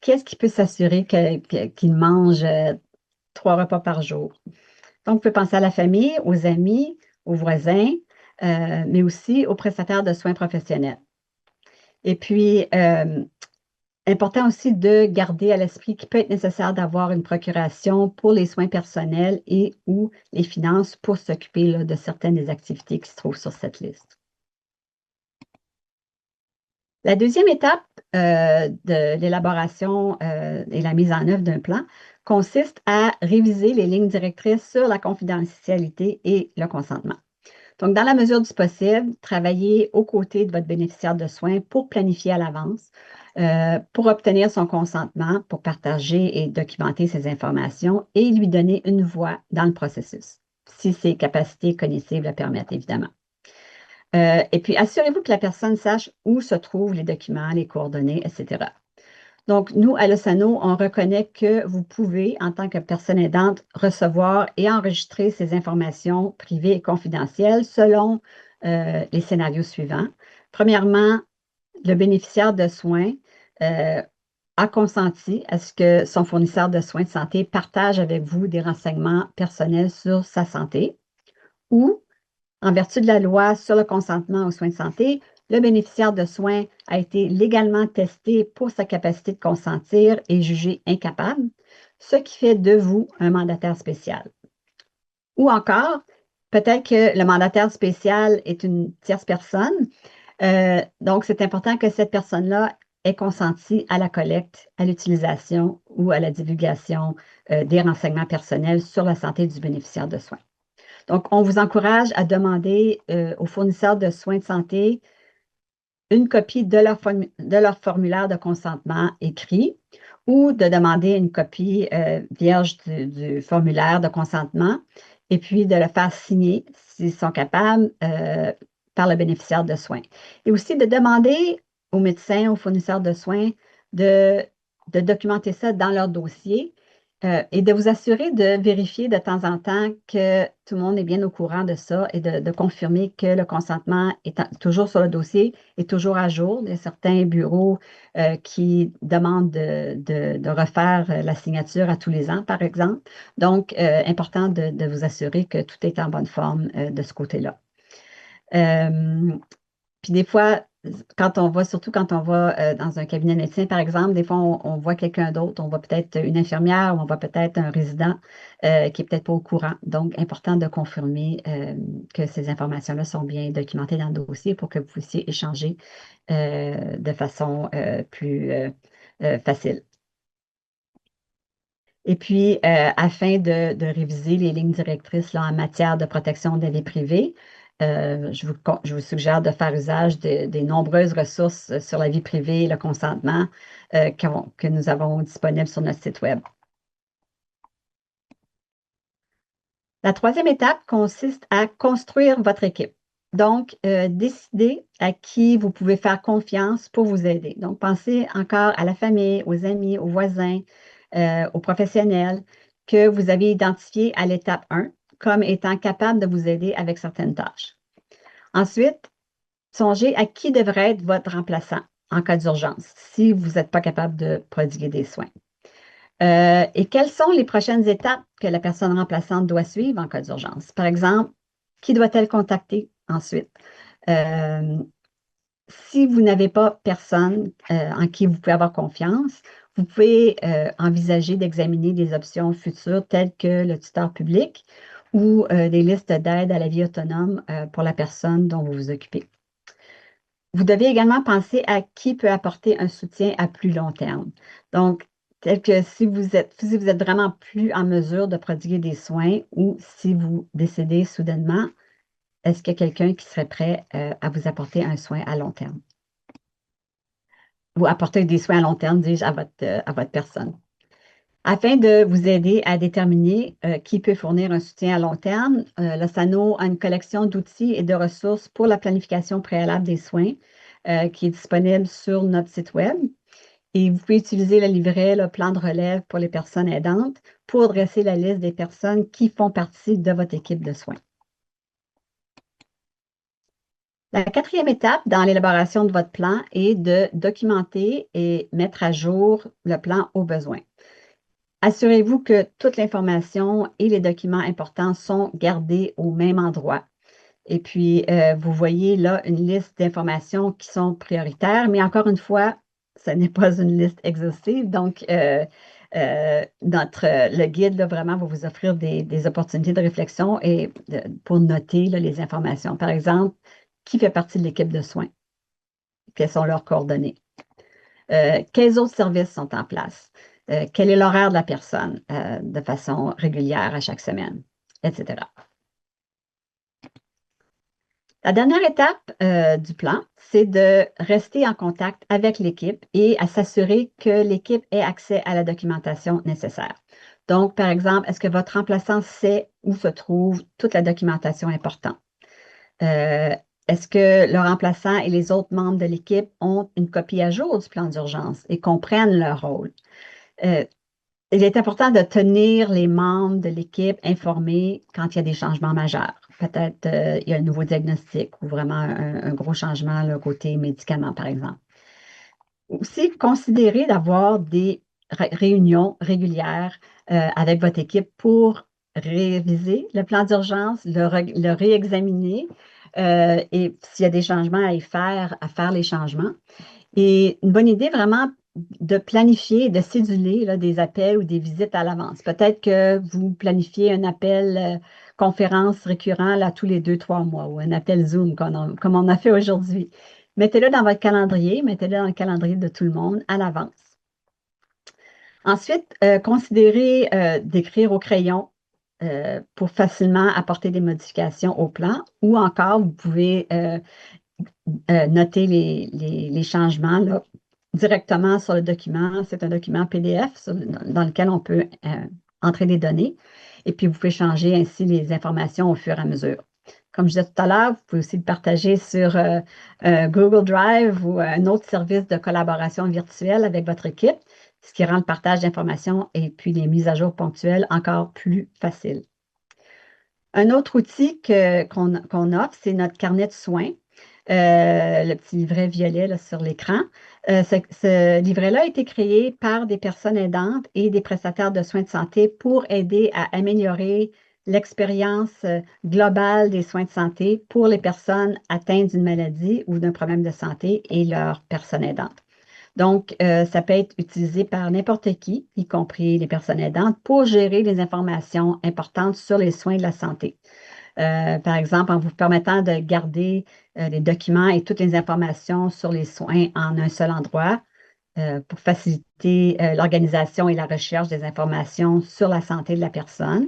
Qui est-ce qui peut s'assurer qu'ils mangent 3 repas par jour? Donc, vous pouvez penser à la famille, aux amis, aux voisins, mais aussi aux prestataires de soins professionnels. Et puis, important aussi de garder à l'esprit qu'il peut être nécessaire d'avoir une procuration pour les soins personnels et ou les finances pour s'occuper de certaines des activités qui se trouvent sur cette liste. La deuxième étape de l'élaboration et la mise en œuvre d'un plan consiste à réviser les lignes directrices sur la confidentialité et le consentement. Donc, dans la mesure du possible, travaillez aux côtés de votre bénéficiaire de soins pour planifier à l'avance, pour obtenir son consentement, pour partager et documenter ses informations et lui donner une voix dans le processus, si ses capacités cognitives le permettent, évidemment. Et puis, assurez-vous que la personne sache où se trouvent les documents, les coordonnées, etc. Donc, nous, à Losano, on reconnaît que vous pouvez, en tant que personne aidante, recevoir et enregistrer ces informations privées et confidentielles selon les scénarios suivants. Premièrement, le bénéficiaire de soins a consenti à ce que son fournisseur de soins de santé partage avec vous des renseignements personnels sur sa santé ou en vertu de la loi sur le consentement aux soins de santé, le bénéficiaire de soins a été légalement testé pour sa capacité de consentir et jugé incapable, ce qui fait de vous un mandataire spécial. Ou encore, peut-être que le mandataire spécial est une tierce personne, donc c'est important que cette personne-là ait consenti à la collecte, à l'utilisation ou à la divulgation des renseignements personnels sur la santé du bénéficiaire de soins. Donc, on vous encourage à demander aux fournisseurs de soins de santé une copie de leur formulaire de consentement écrit ou de demander une copie vierge du formulaire de consentement et puis de le faire signer, s'ils sont capables, par le bénéficiaire de soins. Et aussi de demander aux médecins, aux fournisseurs de soins de documenter ça dans leur dossier et de vous assurer de vérifier de temps en temps que tout le monde est bien au courant de ça et de confirmer que le consentement est toujours sur le dossier et toujours à jour. Il y a certains bureaux qui demandent de refaire la signature à tous les ans, par exemple. Donc, important de vous assurer que tout est en bonne forme de ce côté-là. Puis des fois, surtout quand on va dans un cabinet de médecin, par exemple, des fois, on voit quelqu'un d'autre, on voit peut-être une infirmière ou on voit peut-être un résident qui n'est peut-être pas au courant. Donc, important de confirmer que ces informations-là sont bien documentées dans le dossier pour que vous puissiez échanger de façon plus facile. Et puis, afin de réviser les lignes directrices là, en matière de protection de la vie privée, je vous suggère de faire usage des nombreuses ressources sur la vie privée et le consentement que nous avons disponibles sur notre site Web. La troisième étape consiste à construire votre équipe. Donc, décidez à qui vous pouvez faire confiance pour vous aider. Donc, pensez encore à la famille, aux amis, aux voisins, aux professionnels que vous avez identifiés à l'étape 1 comme étant capables de vous aider avec certaines tâches. Ensuite, songez à qui devrait être votre remplaçant en cas d'urgence si vous n'êtes pas capable de prodiguer des soins. Et quelles sont les prochaines étapes que la personne remplaçante doit suivre en cas d'urgence? Par exemple, qui doit-elle contacter ensuite? Euh, Si vous n'avez pas personne en qui vous pouvez avoir confiance, vous pouvez envisager d'examiner des options futures telles que le tuteur public ou des listes d'aide à la vie autonome pour la personne dont vous vous occupez. Vous devez également penser à qui peut apporter un soutien à plus long terme. Donc, tel que si vous êtes vraiment plus en mesure de prodiguer des soins ou si vous décédez soudainement, est-ce qu'il y a quelqu'un qui serait prêt à vous apporter un soin à long terme? Ou apporter des soins à long terme, dis-je, à votre personne. Afin de vous aider à déterminer qui peut fournir un soutien à long terme, l'OSANO a une collection d'outils et de ressources pour la planification préalable des soins qui est disponible sur notre site Web. Et vous pouvez utiliser le livret, le plan de relève pour les personnes aidantes pour dresser la liste des personnes qui font partie de votre équipe de soins. La quatrième étape dans l'élaboration de votre plan est de documenter et mettre à jour le plan au besoin. Assurez-vous que toute l'information et les documents importants sont gardés au même endroit. Et puis, vous voyez là une liste d'informations qui sont prioritaires, mais encore une fois, ce n'est pas une liste exhaustive. Donc, le guide, là, vraiment, va vous offrir des opportunités de réflexion et pour noter là, les informations. Par exemple, qui fait partie de l'équipe de soins? Quelles sont leurs coordonnées? Quels autres services sont en place? Quel est l'horaire de la personne de façon régulière à chaque semaine, etc. La dernière étape du plan, c'est de rester en contact avec l'équipe et à s'assurer que l'équipe ait accès à la documentation nécessaire. Donc, par exemple, est-ce que votre remplaçant sait où se trouve toute la documentation importante? Est-ce que le remplaçant et les autres membres de l'équipe ont une copie à jour du plan d'urgence et comprennent leur rôle? Il est important de tenir les membres de l'équipe informés quand il y a des changements majeurs. Peut-être il y a un nouveau diagnostic ou vraiment un gros changement le côté médicaments, par exemple. Aussi, considérez d'avoir des réunions régulières avec votre équipe pour réviser le plan d'urgence, le réexaminer et s'il y a des changements à faire les changements. Et une bonne idée vraiment de planifier, de céduler là, des appels ou des visites à l'avance. Peut-être que vous planifiez un appel conférence récurrent là, tous les 2, 3 mois ou un appel Zoom comme on a fait aujourd'hui. Mettez-le dans votre calendrier, mettez-le dans le calendrier de tout le monde à l'avance. Ensuite, considérez d'écrire au crayon pour facilement apporter des modifications au plan ou encore vous pouvez noter les changements là, directement sur le document. C'est un document PDF dans lequel on peut entrer des données et puis vous pouvez changer ainsi les informations au fur et à mesure. Comme je disais tout à l'heure, vous pouvez aussi le partager sur Google Drive ou un autre service de collaboration virtuelle avec votre équipe, ce qui rend le partage d'informations et puis les mises à jour ponctuelles encore plus faciles. Un autre outil qu'on offre, c'est notre carnet de soins, le petit livret violet là, sur l'écran. Ce livret-là a été créé par des personnes aidantes et des prestataires de soins de santé pour aider à améliorer l'expérience globale des soins de santé pour les personnes atteintes d'une maladie ou d'un problème de santé et leurs personnes aidantes. Donc, ça peut être utilisé par n'importe qui, y compris les personnes aidantes, pour gérer les informations importantes sur les soins de la santé. Par exemple, en vous permettant de garder les documents et toutes les informations sur les soins en un seul endroit, pour faciliter l'organisation et la recherche des informations sur la santé de la personne.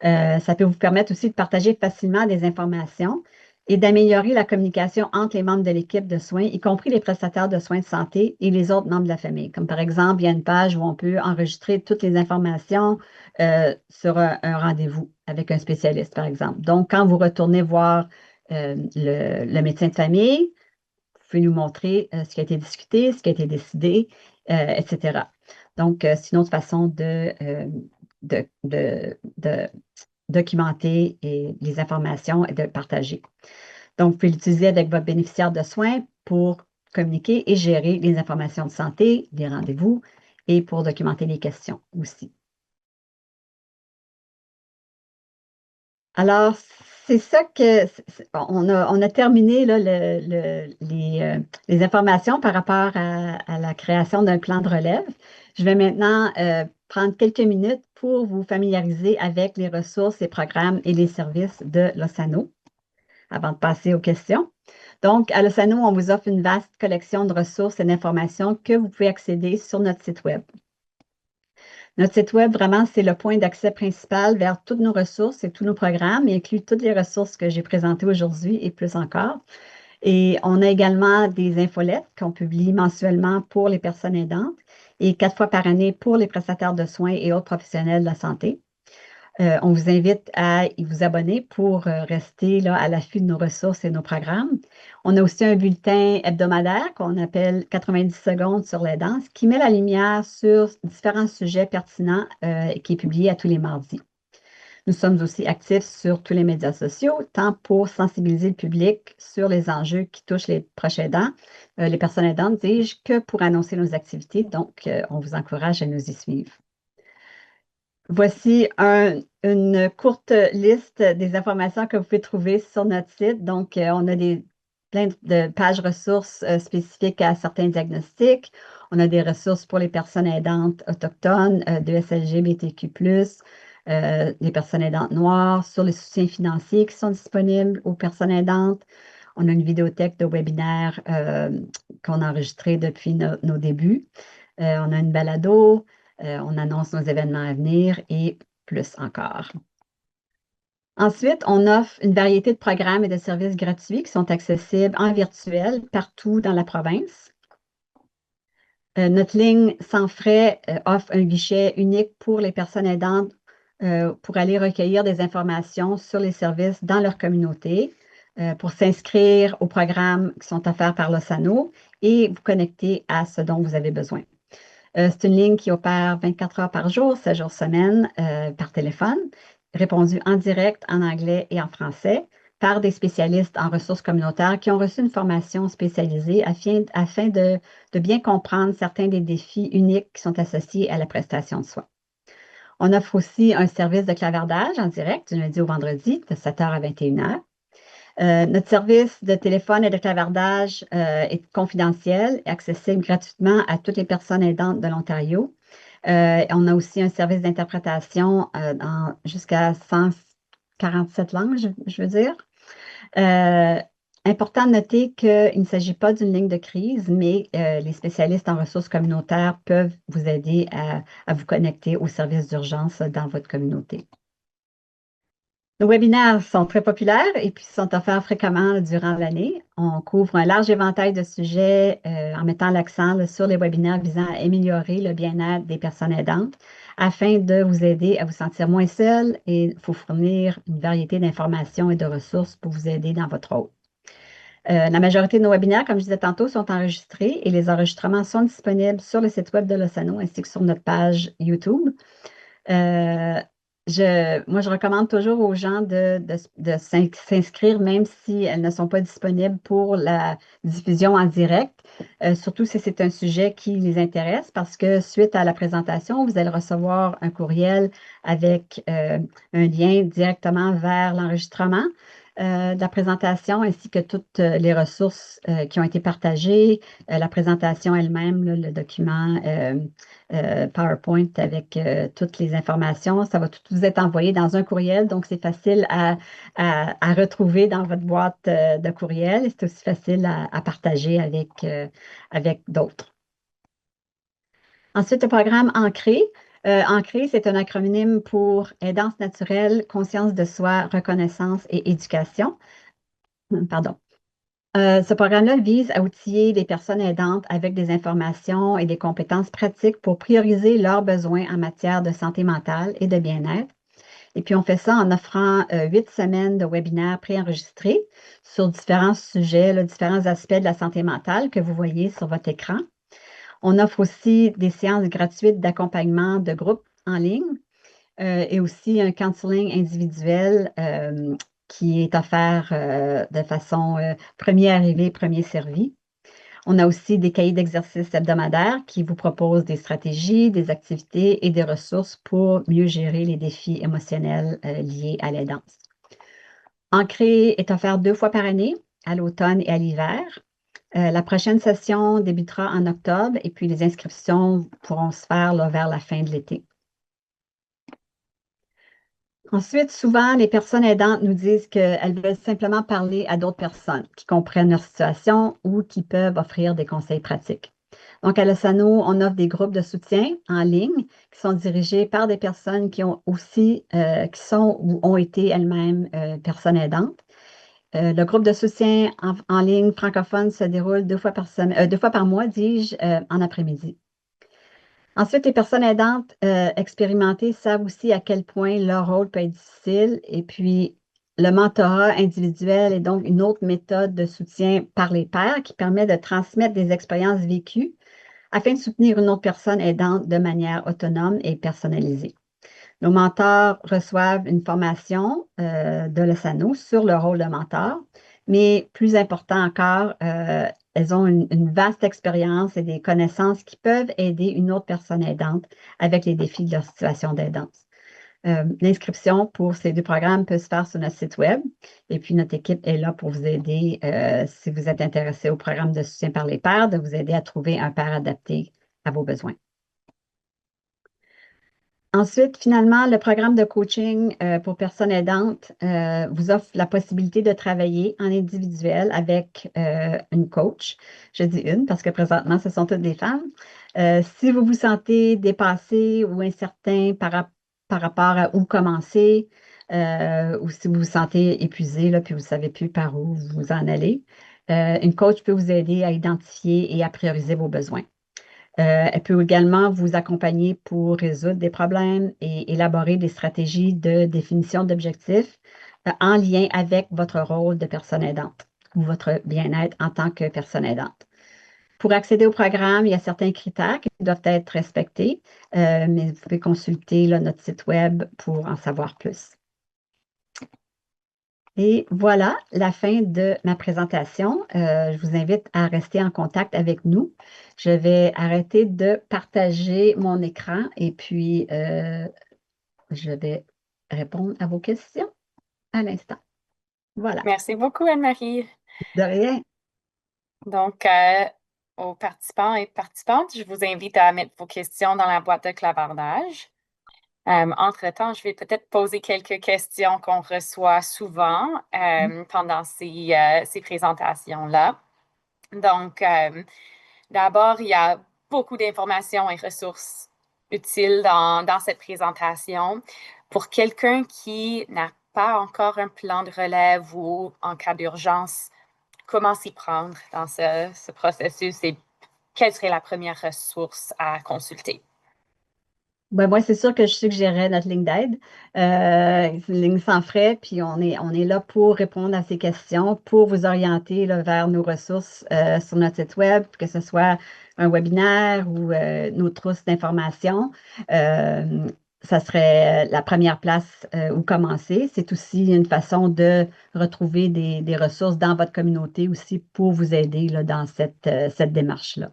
Ça peut vous permettre aussi de partager facilement des informations et d'améliorer la communication entre les membres de l'équipe de soins, y compris les prestataires de soins de santé et les autres membres de la famille. Comme par exemple, il y a une page où on peut enregistrer toutes les informations sur un rendez-vous avec un spécialiste, par exemple. Donc, quand vous retournez voir le médecin de famille, vous pouvez nous montrer ce qui a été discuté, ce qui a été décidé, etc. Donc, c'est une autre façon de documenter les informations et de partager. Donc, vous pouvez l'utiliser avec votre bénéficiaire de soins pour communiquer et gérer les informations de santé, les rendez-vous et pour documenter les questions aussi. Alors, c'est ça que on a terminé là, les informations par rapport à la création d'un plan de relève. Je vais maintenant prendre quelques minutes pour vous familiariser avec les ressources, les programmes et les services de Losano avant de passer aux questions. Donc, à Losano, on vous offre une vaste collection de ressources et d'informations que vous pouvez accéder sur notre site Web. Notre site Web, vraiment, c'est le point d'accès principal vers toutes nos ressources et tous nos programmes, et inclut toutes les ressources que j'ai présentées aujourd'hui et plus encore. Et on a également des infolettes qu'on publie mensuellement pour les personnes aidantes et 4 fois par année pour les prestataires de soins et autres professionnels de la santé. On vous invite à vous abonner pour rester là, à l'affût de nos ressources et nos programmes. On a aussi un bulletin hebdomadaire qu'on appelle 90 secondes sur l'aidance qui met la lumière sur différents sujets pertinents et qui est publié à tous les mardis. Nous sommes aussi actifs sur tous les médias sociaux, tant pour sensibiliser le public sur les enjeux qui touchent les proches aidants, les personnes aidantes, dis-je, que pour annoncer nos activités. Donc, on vous encourage à nous y suivre. Voici une courte liste des informations que vous pouvez trouver sur notre site. Donc, on a plein de pages ressources spécifiques à certains diagnostics. On a des ressources pour les personnes aidantes autochtones, de SLGBTQ+, les personnes aidantes noires, sur les soutiens financiers qui sont disponibles aux personnes aidantes. On a une vidéothèque de webinaires qu'on a enregistré depuis nos débuts. On a une balado. On annonce nos événements à venir et plus encore. Ensuite, on offre une variété de programmes et de services gratuits qui sont accessibles en virtuel partout dans la province. Notre ligne sans frais offre un guichet unique pour les personnes aidantes pour aller recueillir des informations sur les services dans leur communauté, pour s'inscrire aux programmes qui sont offerts par Losano et vous connecter à ce dont vous avez besoin. C'est une ligne qui opère 24 heures par jour, 7 jours semaine, par téléphone, répondue en direct en anglais et en français par des spécialistes en ressources communautaires qui ont reçu une formation spécialisée afin de bien comprendre certains des défis uniques qui sont associés à la prestation de soins. On offre aussi un service de clavardage en direct du lundi au vendredi de 7 h à 21 h. Notre service de téléphone et de clavardage est confidentiel et accessible gratuitement à toutes les personnes aidantes de l'Ontario. On a aussi un service d'interprétation dans jusqu'à 147 langues, je veux dire. Important de noter qu'il ne s'agit pas d'une ligne de crise, mais les spécialistes en ressources communautaires peuvent vous aider à vous connecter aux services d'urgence dans votre communauté. Nos webinaires sont très populaires et puis sont offerts fréquemment durant l'année. On couvre un large éventail de sujets en mettant l'accent sur les webinaires visant à améliorer le bien-être des personnes aidantes afin de vous aider à vous sentir moins seul et vous fournir une variété d'informations et de ressources pour vous aider dans votre rôle. La majorité de nos webinaires, comme je disais tantôt, sont enregistrés et les enregistrements sont disponibles sur le site web de Losano ainsi que sur notre page YouTube. Moi, je recommande toujours aux gens de s'inscrire, même si elles ne sont pas disponibles pour la diffusion en direct, surtout si c'est un sujet qui les intéresse, parce que suite à la présentation, vous allez recevoir un courriel avec un lien directement vers l'enregistrement de la présentation, ainsi que toutes les ressources qui ont été partagées, la présentation elle-même, le document PowerPoint avec toutes les informations. Ça va tout vous être envoyé dans un courriel, donc c'est facile à retrouver dans votre boîte de courriel et c'est aussi facile à partager avec d'autres. Ensuite, le programme Ancré. Ancré, c'est un acronyme pour aidance naturelle, conscience de soi, reconnaissance et éducation. Pardon. Ce programme-là vise à outiller les personnes aidantes avec des informations et des compétences pratiques pour prioriser leurs besoins en matière de santé mentale et de bien-être. Et puis, on fait ça en offrant 8 semaines de webinaires préenregistrés sur différents sujets, là, différents aspects de la santé mentale que vous voyez sur votre écran. On offre aussi des séances gratuites d'accompagnement de groupe en ligne et aussi un counseling individuel qui est offert de façon premier arrivé, premier servi. On a aussi des cahiers d'exercices hebdomadaires qui vous proposent des stratégies, des activités et des ressources pour mieux gérer les défis émotionnels liés à l'aidance. Ancré est offert 2 fois par année, à l'automne et à l'hiver. La prochaine session débutera en octobre et puis les inscriptions pourront se faire là, vers la fin de l'été. Ensuite, souvent, les personnes aidantes nous disent qu'elles veulent simplement parler à d'autres personnes qui comprennent leur situation ou qui peuvent offrir des conseils pratiques. Donc, à Losano, on offre des groupes de soutien en ligne qui sont dirigés par des personnes qui ont aussi, qui sont ou ont été elles-mêmes personnes aidantes. Le groupe de soutien en ligne francophone se déroule 2 fois par mois, dis-je, en après-midi. Ensuite, les personnes aidantes expérimentées savent aussi à quel point leur rôle peut être difficile. Et puis, le mentorat individuel est donc une autre méthode de soutien par les pairs qui permet de transmettre des expériences vécues afin de soutenir une autre personne aidante de manière autonome et personnalisée. Nos mentors reçoivent une formation de l'ESANO sur le rôle de mentor, mais plus important encore, elles ont une vaste expérience et des connaissances qui peuvent aider une autre personne aidante avec les défis de leur situation d'aidance. L'inscription pour ces 2 programmes peut se faire sur notre site web et puis notre équipe est là pour vous aider, si vous êtes intéressé au programme de soutien par les pairs, de vous aider à trouver un pair adapté à vos besoins. Ensuite, finalement, le programme de coaching pour personnes aidantes vous offre la possibilité de travailler en individuel avec une coach. Je dis une parce que présentement, ce sont toutes des femmes. Si vous vous sentez dépassé ou incertain par rapport à où commencer, ou si vous vous sentez épuisé, là, puis vous ne savez plus par où vous en allez, une coach peut vous aider à identifier et à prioriser vos besoins. Elle peut également vous accompagner pour résoudre des problèmes et élaborer des stratégies de définition d'objectifs en lien avec votre rôle de personne aidante ou votre bien-être en tant que personne aidante. Pour accéder au programme, il y a certains critères qui doivent être respectés, mais vous pouvez consulter là, notre site web pour en savoir plus. Et voilà la fin de ma présentation. Je vous invite à rester en contact avec nous. Je vais arrêter de partager mon écran et puis je vais répondre à vos questions à l'instant. Voilà, Merci beaucoup, Anne-Marie. de rien. Donc, aux participants et participantes, je vous invite à mettre vos questions dans la boîte de clavardage. Entre-temps, je vais peut-être poser quelques questions qu'on reçoit souvent pendant ces présentations-là. Donc, d'abord, il y a beaucoup d'informations et ressources utiles dans cette présentation. Pour quelqu'un qui n'a pas encore un plan de relève ou en cas d'urgence, comment s'y prendre dans ce processus et quelle serait la première ressource à consulter? Ben, moi, c'est sûr que je suggérerais notre ligne d'aide, une ligne sans frais, puis on est là pour répondre à ces questions, pour vous orienter là, vers nos ressources sur notre site web, que ce soit un webinaire ou nos trousses d'informations. Ça serait la première place où commencer. C'est aussi une façon de retrouver des ressources dans votre communauté aussi pour vous aider là, dans cette démarche-là.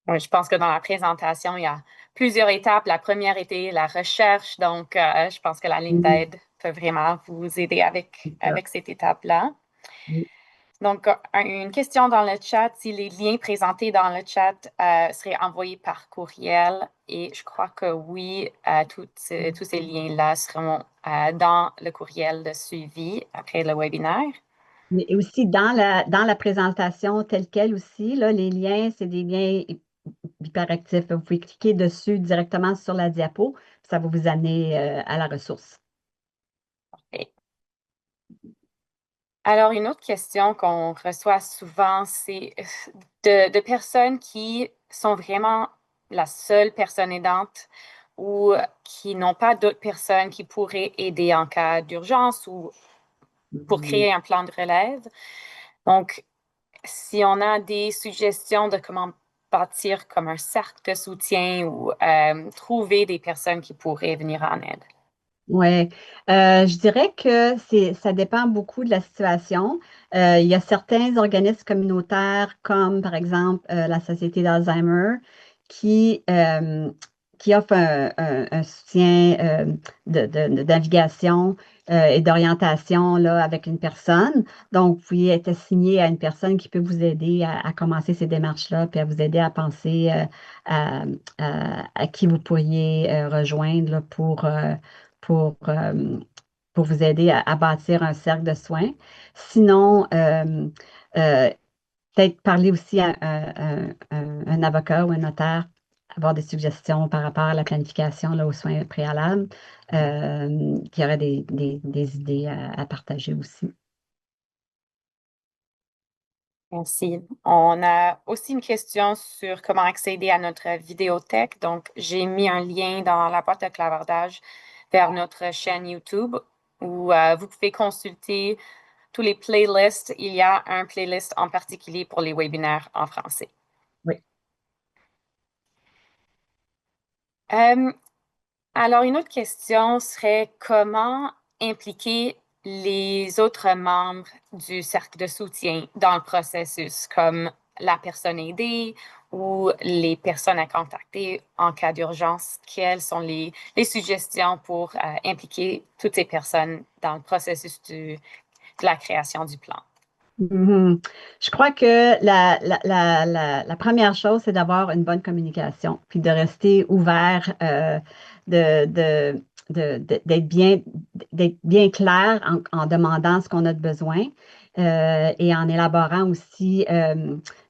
Oui, je pense que dans la présentation, il y a plusieurs étapes. La première était la recherche. Donc, je pense que la ligne Oui, d'aide peut vraiment vous aider avec, c'est ça. avec cette étape-là. Oui. Donc, une question dans le chat, si les liens présentés dans le chat seraient envoyés par courriel. Et je crois que oui, tous ces liens-là seront dans le courriel de suivi après le webinaire. Mais aussi dans la présentation telle quelle aussi, là, les liens, c'est des liens hyperactif. Vous pouvez cliquer dessus directement sur la diapo, ça va vous amener à la ressource. Et alors, une autre question qu'on reçoit souvent, c'est de personnes qui sont vraiment la seule personne aidante ou qui n'ont pas d'autres personnes qui pourraient aider en cas d'urgence ou pour Mhm. créer un plan de relève. Donc, si on a des suggestions de comment bâtir comme un cercle de soutien ou trouver des personnes qui pourraient venir en aide. Oui, je dirais que ça dépend beaucoup de la situation. Il y a certains organismes communautaires, comme par exemple la Société d'Alzheimer, qui, euh, qui offre un soutien de navigation et d'orientation là, avec une personne. Donc, vous pouvez être assigné à une personne qui peut vous aider à commencer ces démarches-là, puis à vous aider à penser à, à qui vous pourriez rejoindre là, pour, euh, pour vous aider à bâtir un cercle de soins. Sinon, euh, peut-être parler aussi à un avocat ou un notaire, avoir des suggestions par rapport à la planification là, aux soins préalables, qui aurait des idées à partager aussi. Merci. On a aussi une question sur comment accéder à notre vidéothèque. Donc, j'ai mis un lien dans la boîte de clavardage vers notre chaîne YouTube où vous pouvez consulter tous les playlists. Il y a un playlist en particulier pour les webinaires en français. Oui. Euh, alors, une autre question serait comment impliquer les autres membres du cercle de soutien dans le processus, comme la personne aidée ou les personnes à contacter en cas d'urgence. Quelles sont les suggestions pour impliquer toutes ces personnes dans le processus de la création du plan? Mhm. Je crois que la première chose, c'est d'avoir une bonne communication, puis de rester ouvert, de, de, d'être bien clair en demandant ce qu'on a de besoin et en élaborant aussi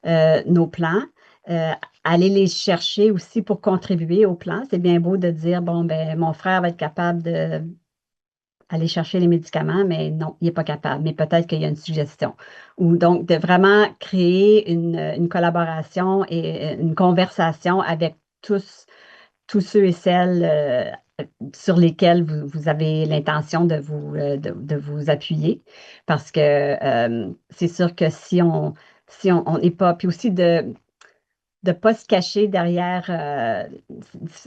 nos plans. Euh, Aller les chercher aussi pour contribuer au plan. C'est bien beau de dire, bon, ben, mon frère va être capable de aller chercher les médicaments, mais non, il n'est pas capable. Mais peut-être qu'il y a une suggestion. Ou donc de vraiment créer une collaboration et une conversation avec tous ceux et celles sur lesquels vous avez l'intention de vous appuyer. Parce que c'est sûr que si on n'est pas, puis aussi de ne pas se cacher derrière,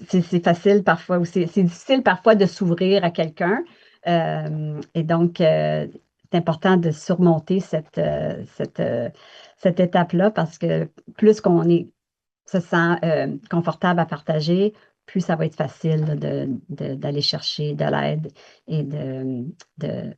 c'est facile parfois, ou c'est difficile parfois de s'ouvrir à quelqu'un. Et donc, c'est important de surmonter cette étape-là parce que plus se sent confortable à partager, plus ça va être facile là, d'aller chercher de l'aide et de, de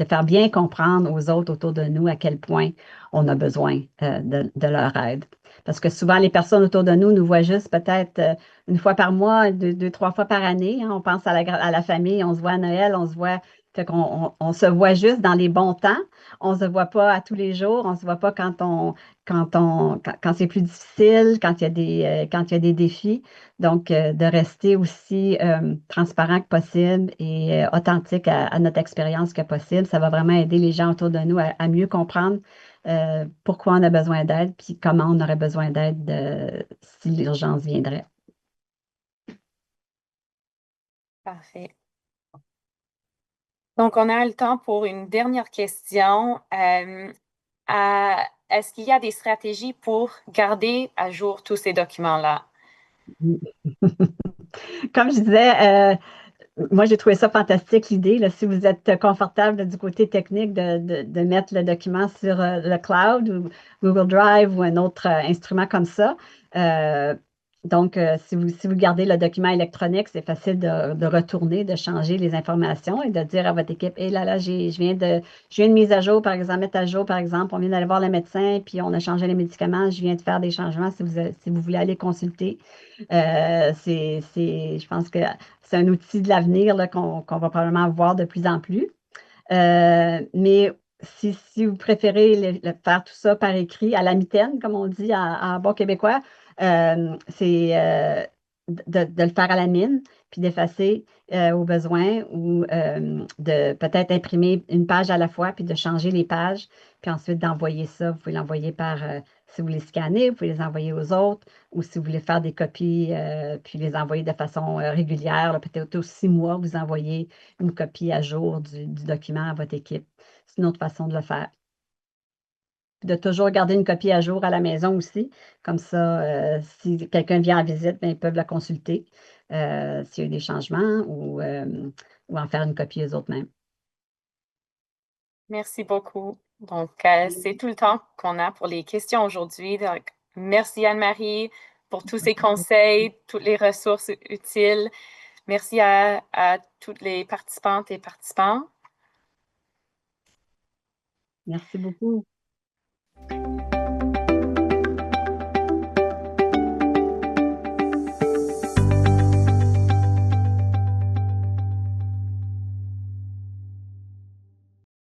faire bien comprendre aux autres autour de nous à quel point on a besoin de leur aide. Parce que souvent, les personnes autour de nous nous voient juste peut-être une fois par mois, deux, trois fois par année, hein. On pense à la famille, on se voit à Noël, on se voit, fait qu'on on se voit juste dans les bons temps. On ne se voit pas à tous les jours, on ne se voit pas quand c'est plus difficile, quand il y a des défis. Donc, de rester aussi transparent que possible et authentique à notre expérience que possible, ça va vraiment aider les gens autour de nous à mieux comprendre pourquoi on a besoin d'aide, puis comment on aurait besoin d'aide si l'urgence viendrait. Parfait. Donc, on a le temps pour une dernière question. Est-ce qu'il y a des stratégies pour garder à jour tous ces documents-là? Comme je disais, moi, j'ai trouvé ça fantastique, l'idée. Là, si vous êtes confortable là, du côté technique de mettre le document sur le cloud ou Google Drive ou un autre instrument comme ça. euh, donc, si vous gardez le document électronique, c'est facile de retourner, de changer les informations et de dire à votre équipe, hé là, là, je viens de mise à jour, par exemple, mettre à jour, par exemple, on vient d'aller voir le médecin, puis on a changé les médicaments, je viens de faire des changements si vous voulez aller consulter. Je pense que c'est un outil de l'avenir là, qu'on va probablement voir de plus en plus. Mais si vous préférez faire tout ça par écrit, à la mitaine, comme on dit en bon québécois, c'est de le faire à la mine, puis d'effacer au besoin ou de peut-être imprimer une page à la fois, puis de changer les pages, puis ensuite d'envoyer ça. Vous pouvez l'envoyer par, si vous les scannez, vous pouvez les envoyer aux autres, ou si vous voulez faire des copies, puis les envoyer de façon régulière, là, peut-être aux 6 mois, vous envoyez une copie à jour du document à votre équipe. C'est une autre façon de le faire. Puis de toujours garder une copie à jour à la maison aussi. Comme ça, si quelqu'un vient en visite, ben, ils peuvent la consulter s'il y a eu des changements ou en faire une copie eux autres mêmes. Merci beaucoup. Donc, c'est tout le temps qu'on a pour les questions aujourd'hui. Donc, merci Anne-Marie pour tous ces conseils, toutes les ressources utiles. Merci à toutes les participantes et participants. Merci beaucoup.